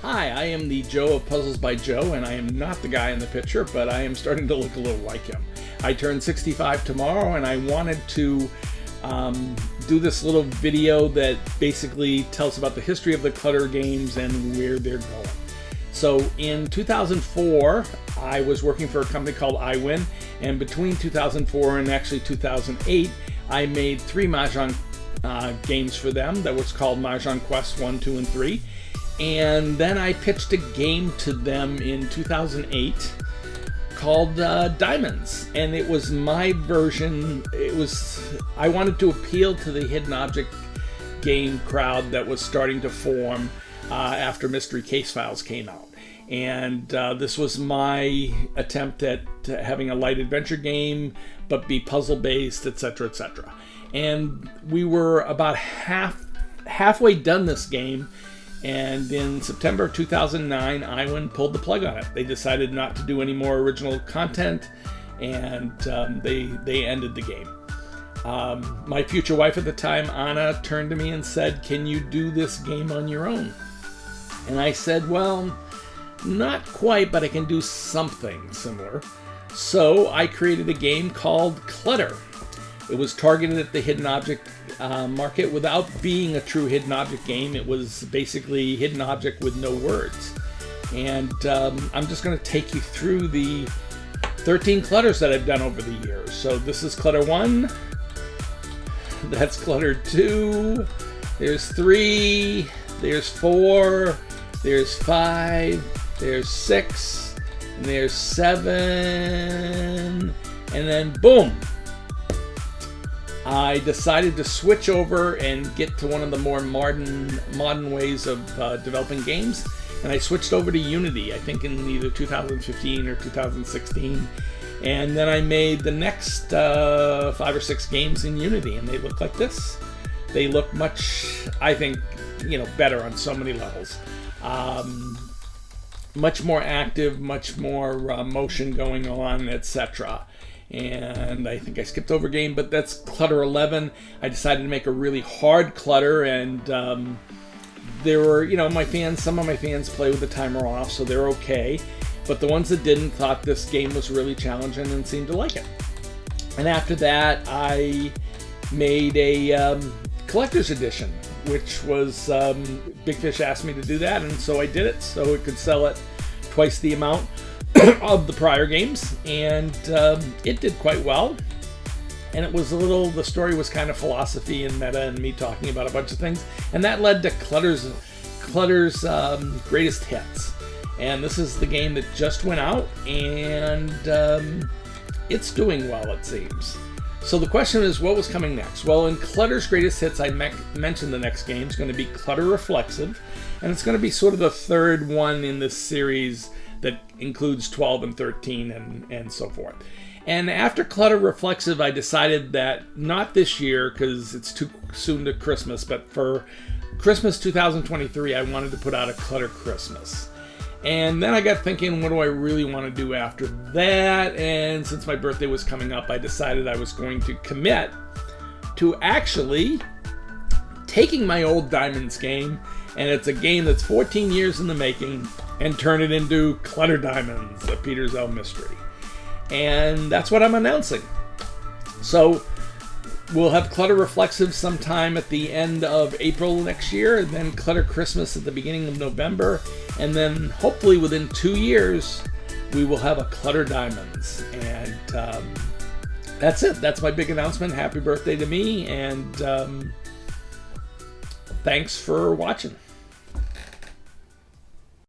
Hi, I am the Joe of Puzzles by Joe, and I am not the guy in the picture, but I am starting to look a little like him. I turn 65 tomorrow, and I wanted to do this little video that basically tells about the history of the Clutter games and where they're going. So in 2004, I was working for a company called iWin, and between 2004 and actually 2008, I made 3 Mahjong games for them that was called Mahjong Quest 1, 2, and 3. And then I pitched a game to them in 2008 called Diamonds, and it was my version. I wanted to appeal to the hidden object game crowd that was starting to form after Mystery Case Files came out. And this was my attempt at having a light adventure game, but be puzzle based, etc., etc. And we were about halfway done this game, and in September of 2009, iWin pulled the plug on it. They decided not to do any more original content, and they ended the game. My future wife at the time, Anna, turned to me and said, "Can you do this game on your own?" And I said, well, not quite, but I can do something similar. So I created a game called Clutter. It was targeted at the hidden object market without being a true hidden object game. It was basically hidden object with no words. And I'm just going to take you through the 13 Clutters that I've done over the years. So this is Clutter 1. That's Clutter 2. There's 3. There's 4. There's 5. There's 6. And there's 7. And then boom! I decided to switch over and get to one of the more modern ways of developing games, and I switched over to Unity, I think in either 2015 or 2016, and then I made the next 5 or 6 games in Unity, and they look like this. They look much, I think, better on so many levels. Much more active, much more motion going on, etc. And I think I skipped over a game, but that's Clutter 11. I decided to make a really hard Clutter, and there were, some of my fans play with the timer off, so they're okay. But the ones that didn't thought this game was really challenging and seemed to like it. And after that, I made a collector's edition, which was, Big Fish asked me to do that, and so I did it, so it could sell at twice the amount of the prior games, and it did quite well. And it was the story was kind of philosophy and meta and me talking about a bunch of things, and that led to Clutter's Greatest Hits. And this is the game that just went out, and it's doing well, it seems. So the question is, what was coming next? Well, in Clutter's Greatest Hits, I mentioned the next game is going to be Clutter Reflexive, and it's going to be sort of the third one in this series that includes 12 and 13 and so forth. And after Clutter Reflexive, I decided that not this year, because it's too soon to Christmas, but for Christmas 2023, I wanted to put out a Clutter Christmas. And then I got thinking, what do I really want to do after that? And since my birthday was coming up, I decided I was going to commit to actually taking my old Diamonds game, and it's a game that's 14 years in the making, and turn it into Clutter Diamonds, a Peter Zell mystery. And that's what I'm announcing. So we'll have Clutter Reflexive sometime at the end of April next year, and then Clutter Christmas at the beginning of November, and then hopefully within 2 years we will have a Clutter Diamonds. And that's it. That's my big announcement. Happy birthday to me, and thanks for watching.